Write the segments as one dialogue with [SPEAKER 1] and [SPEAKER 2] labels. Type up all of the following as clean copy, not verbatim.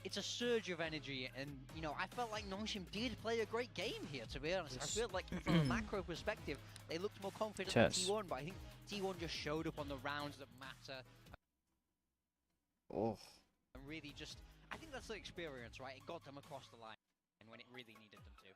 [SPEAKER 1] it's a surge of energy, and you know, I felt like Nongshim did play a great game here. To be honest, I feel like from a macro perspective, they looked more confident than T1, but I think T1 just showed up on the rounds that matter.
[SPEAKER 2] Oh.
[SPEAKER 1] And really just, I think that's the experience, right? It got them across the line when it really needed them to.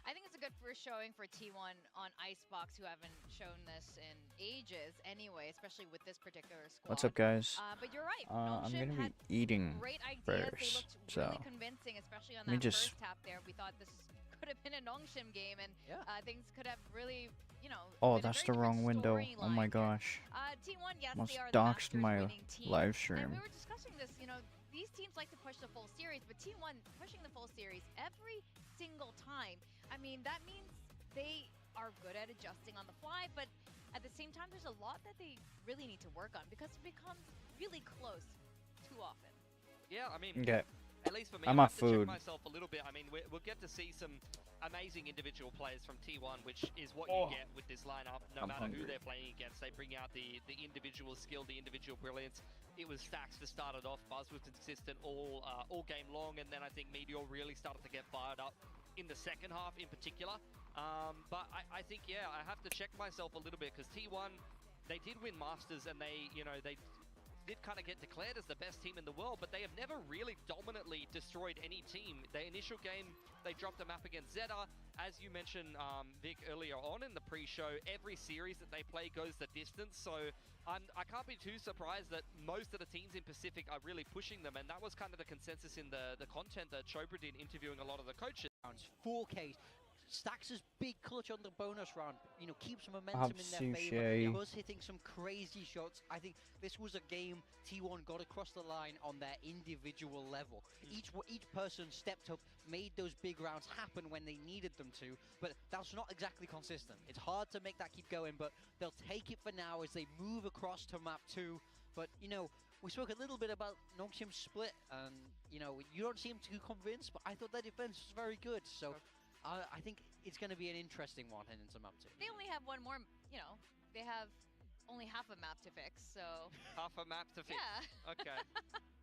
[SPEAKER 3] I think it's a good first showing for T1 on Icebox, who haven't shown this in ages anyway, especially with this particular squad.
[SPEAKER 2] What's up, guys?
[SPEAKER 3] But you're right.
[SPEAKER 2] I'm gonna be eating
[SPEAKER 3] great ideas.
[SPEAKER 2] first,
[SPEAKER 3] they looked really convincing, especially on that first tap there. We thought this could have been a Nongshim game, and things could have really, you know.
[SPEAKER 2] Oh, that's the wrong window. Oh my gosh.
[SPEAKER 3] T1, yes,
[SPEAKER 2] almost
[SPEAKER 3] they are the
[SPEAKER 2] doxed my
[SPEAKER 3] team.
[SPEAKER 2] live stream.
[SPEAKER 3] And we were discussing this, you know, these teams like to push the full series, but T1 pushing the full series every single time. I mean, that means they are good at adjusting on the fly, but at the same time, there's a lot that they really need to work on because it becomes really close too often.
[SPEAKER 4] Yeah, I mean,
[SPEAKER 2] okay.
[SPEAKER 4] At least for me,
[SPEAKER 2] I'm
[SPEAKER 4] I
[SPEAKER 2] off
[SPEAKER 4] have to
[SPEAKER 2] food.
[SPEAKER 4] check myself a little bit. I mean, we'll get to see some amazing individual players from T1, which is what you get with this lineup. No matter who they're playing against, they bring out the individual skill, the individual brilliance. It was Stacks that started off. Buzz was consistent all game long, and then I think Meteor really started to get fired up in the second half in particular. But I think, yeah, I have to check myself a little bit because T1, they did win Masters and they, you know, they did kind of get declared as the best team in the world, but they have never really dominantly destroyed any team. Their initial game, they dropped a map against Zeta. As you mentioned, Vic, earlier on in the pre-show, every series that they play goes the distance. So I can't be too surprised that most of the teams in Pacific are really pushing them, and that was kind of the consensus in the content that Chopra did, interviewing a lot of the coaches.
[SPEAKER 1] 4K. Stacks' big clutch on the bonus round, you know, keeps momentum in their favor. Buzz hitting some crazy shots. I think this was a game T1 got across the line on their individual level. Each person stepped up, made those big rounds happen when they needed them to, but that's not exactly consistent. It's hard to make that keep going, but they'll take it for now as they move across to map 2. But, you know, we spoke a little bit about Nongshim's split, and, you know, you don't seem too convinced, but I thought their defense was very good, so I think it's going to be an interesting one heading into map 2.
[SPEAKER 3] They only have one more, you know, they have only half a map to fix, so...
[SPEAKER 4] Half a map to fix?
[SPEAKER 3] Yeah.
[SPEAKER 4] Okay.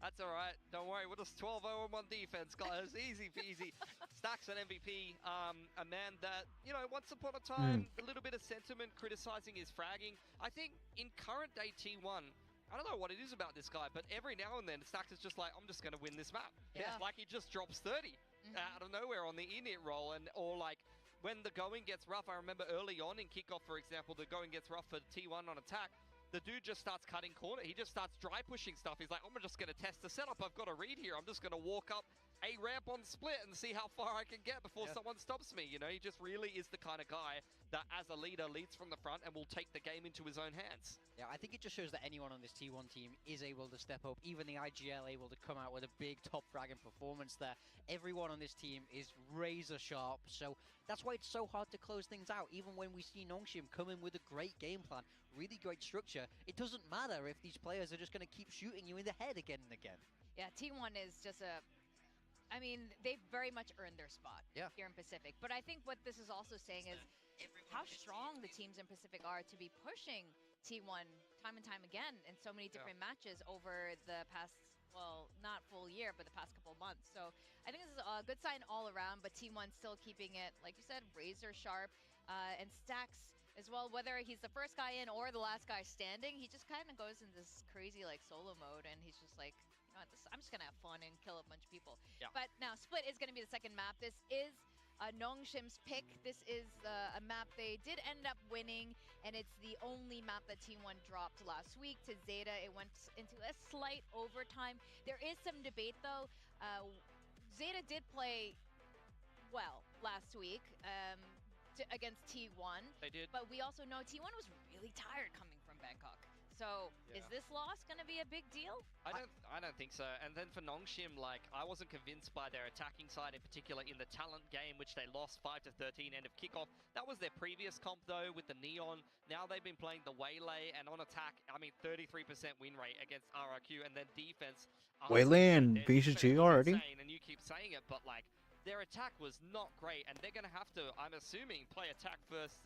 [SPEAKER 4] That's all right. Don't worry. We're just 12-0 on defense, guys. Easy peasy. Stacks an MVP. A man that, you know, once upon a time, a little bit of sentiment criticizing his fragging. I think in current day T1, I don't know what it is about this guy, but every now and then, Stacks is just like, I'm just going to win this map. Yeah. It's like he just drops 30 out of nowhere on the init roll, or like when the going gets rough. I remember early on in kickoff, for example, the going gets rough for T1 on attack. The dude just starts cutting corner. He just starts dry pushing stuff. He's like, I'm just going to test the setup. I've got a read here. I'm just going to walk up a ramp on split and see how far I can get before someone stops me. You know, he just really is the kind of guy that as a leader leads from the front and will take the game into his own hands.
[SPEAKER 1] Yeah, I think it just shows that anyone on this T1 team is able to step up. Even the IGL able to come out with a big top fragging performance there. Everyone on this team is razor sharp, so that's why it's so hard to close things out. Even when we see Nongshim come in with a great game plan, really great structure, it doesn't matter if these players are just going to keep shooting you in the head again and again.
[SPEAKER 3] Yeah, T1 is just I mean, they've very much earned their spot here in Pacific. But I think what this is also saying is how strong the teams in Pacific are to be pushing T1 time and time again in so many different matches over the past, well, not full year, but the past couple of months. So I think this is a good sign all around, but T1 still keeping it, like you said, razor sharp. And Stacks as well, whether he's the first guy in or the last guy standing, he just kind of goes in this crazy like solo mode, and he's just like, I'm just going to have fun and kill a bunch of people. Yeah. But now Split is going to be the second map. This is Nongshim's pick. This is a map they did end up winning, and it's the only map that T1 dropped last week to Zeta. It went into a slight overtime. There is some debate, though. Zeta did play well last week against T1.
[SPEAKER 4] They did.
[SPEAKER 3] But we also know T1 was really tired coming from Bangkok. So, is this loss going to be a big deal?
[SPEAKER 4] I don't think so. And then for Nongshim, like, I wasn't convinced by their attacking side, in particular in the talent game, which they lost 5-13 end of kickoff. That was their previous comp, though, with the Neon. Now they've been playing the Waylay, and on attack, I mean, 33% win rate against RRQ, and then defense.
[SPEAKER 2] Waylay and VCT already?
[SPEAKER 4] Insane, and you keep saying it, but, like, their attack was not great, and they're going to have to, I'm assuming, play attack first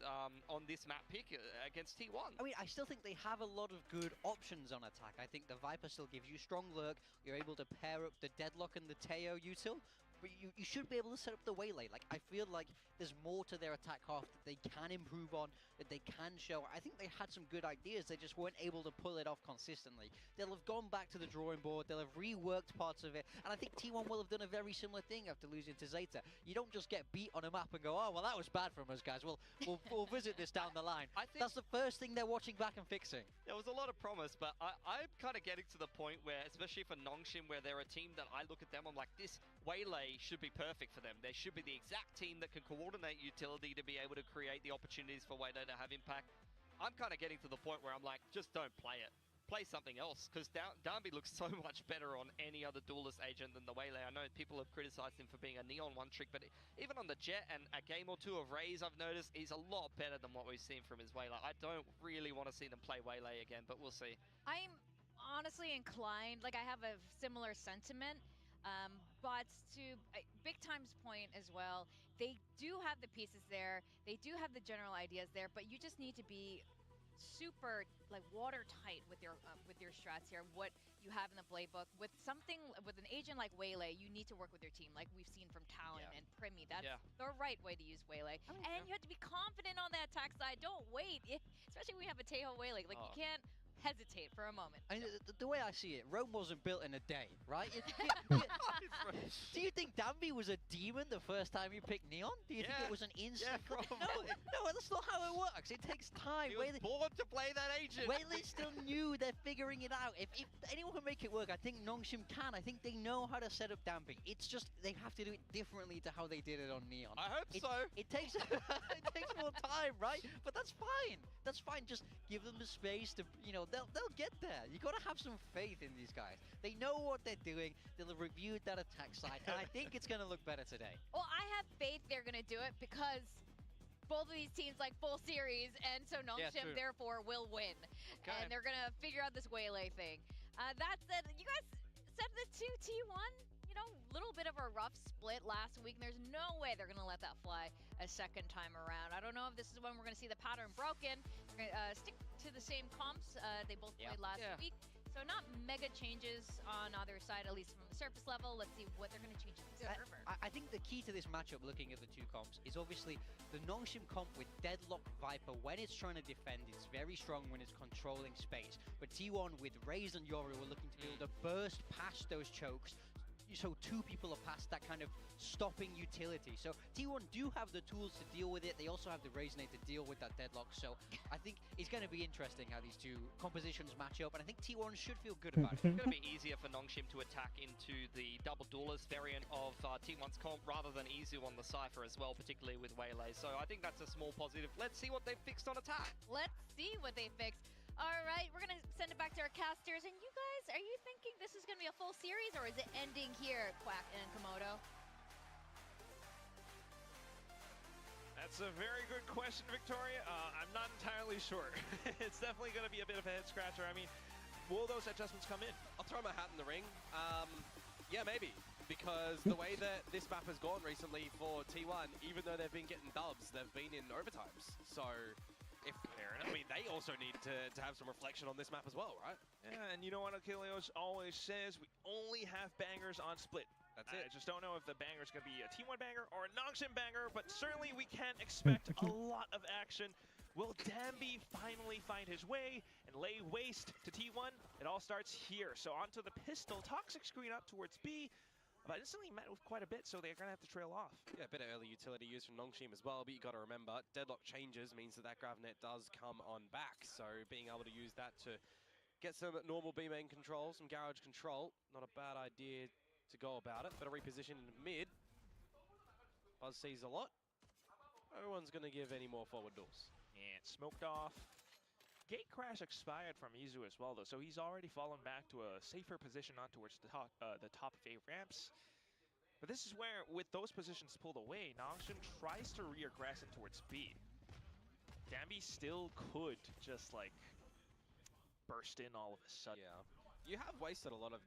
[SPEAKER 4] on this map pick against T1.
[SPEAKER 1] I mean, I still think they have a lot of good options on attack. I think the Viper still gives you strong lurk. You're able to pair up the Deadlock and the Teo util. But you should be able to set up the Waylay. Like, I feel like there's more to their attack half that they can improve on, that they can show. I think they had some good ideas, they just weren't able to pull it off consistently. They'll have gone back to the drawing board, they'll have reworked parts of it, and I think T1 will have done a very similar thing after losing to Zeta. You don't just get beat on a map and go, oh, well, that was bad from us, guys. We'll visit this down the line. I think that's the first thing they're watching back and fixing.
[SPEAKER 4] There was a lot of promise, but I'm kind of getting to the point where, especially for Nongshim, where they're a team that I look at them, I'm like, this Waylay should be perfect for them. They should be the exact team that can coordinate utility to be able to create the opportunities for Waylay to have impact. I'm kind of getting to the point where I'm like, just don't play it. Play something else, because Darby looks so much better on any other duelist agent than the Waylay. I know people have criticized him for being a Neon one-trick, but even on the Jet and a game or two of Raze, I've noticed he's a lot better than what we've seen from his Waylay. I don't really want to see them play Waylay again, but we'll see.
[SPEAKER 3] I'm honestly inclined, like I have a similar sentiment. But to Big Time's point as well, they do have the pieces there, they do have the general ideas there, but you just need to be super like watertight with your strats here, what you have in the playbook. With an agent like Waylay, you need to work with your team, like we've seen from Talon and Primi. That's the right way to use Waylay. And you have to be confident on that attack side. Don't wait, especially when you have a Teho Waylay. Like you can't hesitate for a moment.
[SPEAKER 1] I mean, the way I see it, Rome wasn't built in a day, right? Do you think Danby was a demon the first time you picked Neon? Do you think it was an instant?
[SPEAKER 4] Yeah, probably.
[SPEAKER 1] No, that's not how it works. It takes time.
[SPEAKER 4] He was born to play that agent.
[SPEAKER 1] Waylay still new. They're figuring it out. If anyone can make it work, I think Nongshim can. I think they know how to set up Danby. It's just they have to do it differently to how they did it on Neon.
[SPEAKER 4] I hope so.
[SPEAKER 1] It takes it takes more time, right? But that's fine. That's fine. Just give them the space to, they'll get there. You got to have some faith in these guys. They know what they're doing. They'll have reviewed that attack side, and I think it's going to look better today.
[SPEAKER 3] Well, I have faith they're going to do it because both of these teams like full series, and so Nongshim therefore will win. Okay. And they're going to figure out this Waylay thing. That said, you guys said the 2T1, little bit of a rough split last week, and there's no way they're going to let that fly a second time around. I don't know if this is when we're going to see the pattern broken. We're going to stick to the same comps they both played last week. So not mega changes on either side, at least from the surface level. Let's see what they're going to change in the server.
[SPEAKER 1] I think the key to this matchup, looking at the two comps, is obviously the Nongshim comp with Deadlock Viper. When it's trying to defend, it's very strong when it's controlling space. But T1 with Raze and Yoru are looking to be able to burst past those chokes, so two people are past that kind of stopping utility. So T1 do have the tools to deal with it. They also have the Resonate to deal with that Deadlock. So I think it's going to be interesting how these two compositions match up, and I think T1 should feel good about it.
[SPEAKER 4] It's going to be easier for Nongshim to attack into the double duelist variant of T1's comp rather than Izu on the Cypher as well, particularly with Waylay. So I think that's a small positive. Let's see what they've fixed on attack.
[SPEAKER 3] Let's see what they fixed. All right, we're going to send it back to our casters. And you guys, are you thinking this is going to be a full series, or is it ending here, Quack and Komodo?
[SPEAKER 5] That's a very good question, Victoria. I'm not entirely sure. It's definitely going to be a bit of a head scratcher. I mean, will those adjustments come in?
[SPEAKER 6] I'll throw my hat in the ring. Yeah, maybe. Because the way that this map has gone recently for T1, even though they've been getting dubs, they've been in overtimes. So I mean, they also need to have some reflection on this map as well, right?
[SPEAKER 5] Yeah, and you know what Achilleos always says? We only have bangers on split.
[SPEAKER 6] That's it.
[SPEAKER 5] I just don't know if the banger is going to be a T1 banger or a Nongshim banger, but certainly we can expect a lot of action. Will Danby finally find his way and lay waste to T1? It all starts here. So onto the pistol. Toxic screen up towards B. But instantly met with quite a bit, so they're going to have to trail off.
[SPEAKER 6] Yeah, a bit of early utility used from Nongshim as well, but you got to remember, Deadlock changes means that Gravnet does come on back, so being able to use that to get some normal B-main control, some garage control, not a bad idea to go about it. But a reposition in the mid. Buzz sees a lot. No one's going to give any more forward duels.
[SPEAKER 5] And smoked off. Gate crash expired from Izu as well, though, so he's already fallen back to a safer position on towards the top of A ramps. But this is where, with those positions pulled away, Nongshim tries to reaggress in towards B. Danby still could just, like, burst in all of a sudden.
[SPEAKER 6] Yeah. You have wasted a lot of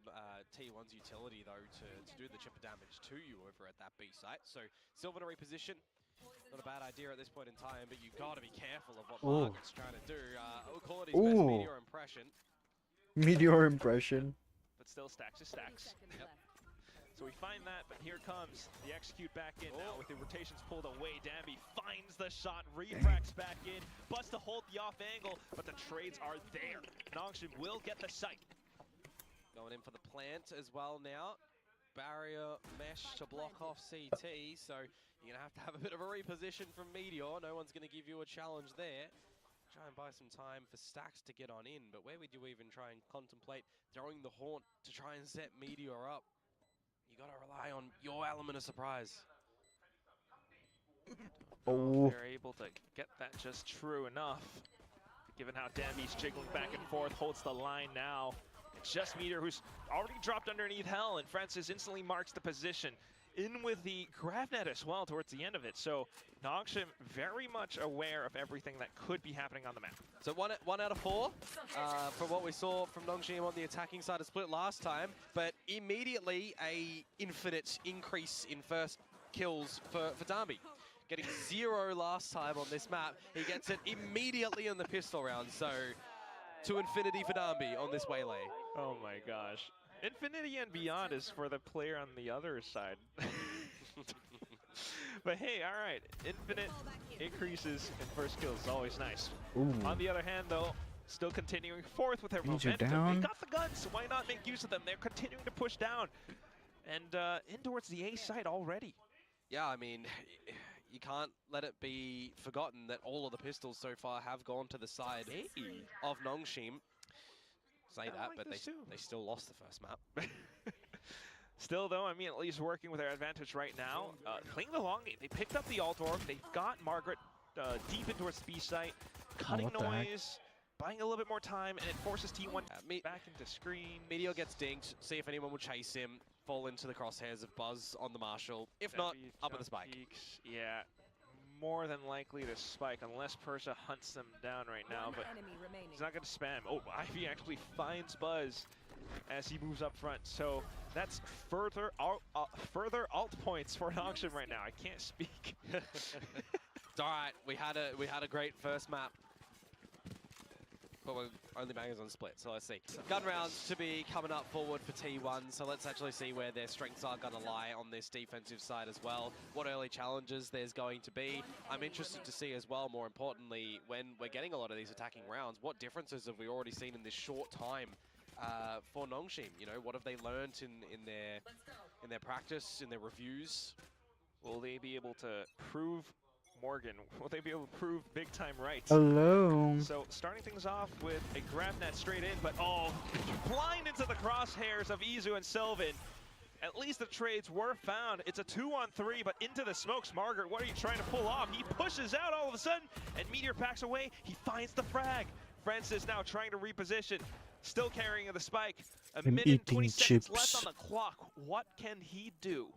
[SPEAKER 6] T1's utility, though, to do the chipper damage to you over at that B site. So, Sylvan to reposition. Not a bad idea at this point in time, but you've got to be careful of what Margaret's trying to do. We'll call it his best meteor impression.
[SPEAKER 2] Meteor impression.
[SPEAKER 5] But still stacks is stacks. Yep. So we find that, but here comes the execute back in now with the rotations pulled away. Danby finds the shot, refracts back in, busts to hold the off angle, but the trades are there. Nongshim will get the site.
[SPEAKER 6] Going in for the plant as well now. Barrier mesh to block off CT, so you're going to have a bit of a reposition from Meteor. No one's going to give you a challenge there. Try and buy some time for Stacks to get on in, but where would you even try and contemplate throwing the Haunt to try and set Meteor up? You got to rely on your element of surprise.
[SPEAKER 5] They're able to get that just true enough. Given how Danby's jiggling back and forth, holds the line now. Just Meteor, who's already dropped underneath Hell, and Francis instantly marks the position. In with the Gravnet as well towards the end of it. So Nongshim very much aware of everything that could be happening on the map.
[SPEAKER 6] So one out of 4 from what we saw from Nongshim on the attacking side of split last time, but immediately a infinite increase in first kills for Danby. Getting 0 last time on this map. He gets it immediately in the pistol round. So to infinity for Danby on this waylay.
[SPEAKER 5] Oh my gosh. Infinity and beyond is for the player on the other side. But hey, all right. Infinite increases in first kills is always nice.
[SPEAKER 2] Ooh.
[SPEAKER 5] On the other hand, though, still continuing forth with their
[SPEAKER 2] These are
[SPEAKER 5] momentum.
[SPEAKER 2] down.
[SPEAKER 5] They got the guns, so why not make use of them? They're continuing to push down. And in towards the A side already.
[SPEAKER 6] Yeah, I mean, you can't let it be forgotten that all of the pistols so far have gone to the side of Nongshim. Say that, but they still lost the first map.
[SPEAKER 5] Still, though, I mean, at least working with their advantage right now. Playing the long game. They picked up the Alt Orb. They've got Margaret deep in towards the B site. Cutting noise, buying a little bit more time, and it forces T1 back into screen.
[SPEAKER 6] Meteor gets dinked. See if anyone will chase him. Fall into the crosshairs of Buzz on the Marshal. If not, up at the spike.
[SPEAKER 5] Yeah, more than likely to spike unless Persia hunts them down right now, but he's not going to spam. Oh, Ivy actually finds Buzz as he moves up front, so that's further alt points for Nongshim right now. I can't speak.
[SPEAKER 6] It's all right. We had a great first map, but we're only bangers on split, so let's see. Gun rounds to be coming up forward for T1, so let's actually see where their strengths are going to lie on this defensive side as well. What early challenges there's going to be. I'm interested to see as well, more importantly, when we're getting a lot of these attacking rounds, what differences have we already seen in this short time for Nongshim? You know, what have they learned in their practice, in their reviews?
[SPEAKER 5] Will they be able to prove Morgan? Will they be able to prove big time right?
[SPEAKER 2] Hello.
[SPEAKER 5] So starting things off with a grab net straight in, but blind into the crosshairs of Izu and Sylvan. At least the trades were found. It's a 2-on-3, but into the smokes. Margaret, what are you trying to pull off? He pushes out all of a sudden, and Meteor backs away. He finds the frag. Francis now trying to reposition, still carrying the spike. A minute and 20 seconds left on the clock. What can he do?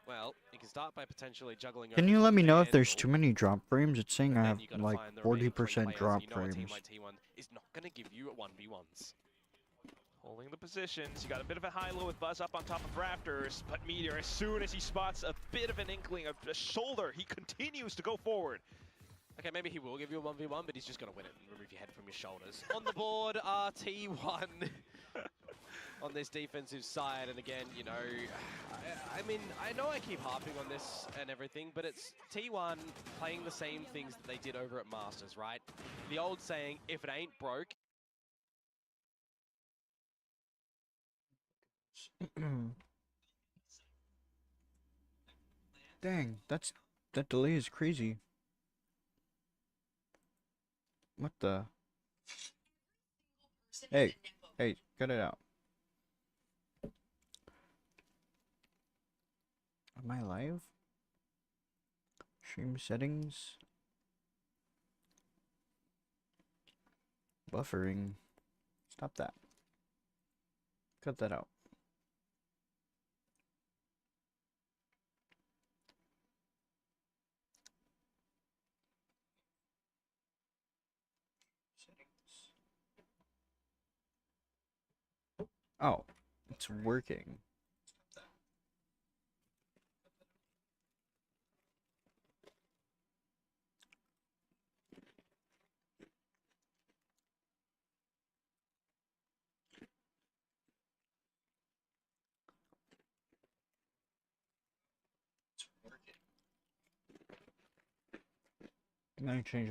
[SPEAKER 6] Well, you can start by potentially juggling.
[SPEAKER 2] Can you let me know if there's too many drop frames? It's saying I have like 40% drop frames.
[SPEAKER 6] Team like T1 is not going to give you 1v1s.
[SPEAKER 5] Holding the positions. You got a bit of a high-low with Buzz up on top of Raptors, but Meteor, as soon as he spots a bit of an inkling of a shoulder, he continues to go forward.
[SPEAKER 6] Okay, maybe he will give you a 1v1, but he's just going to win it and remove your head from your shoulders. On the board are T1 on this defensive side, and again, you know, I mean, I know I keep harping on this and everything, but it's T1 playing the same things that they did over at Masters, right? The old saying, if it ain't broke.
[SPEAKER 2] Dang, that delay is crazy. What the? Hey, cut it out. Am I live? Stream settings. Buffering. Stop that. Cut that out. Oh, it's working. I'm gonna change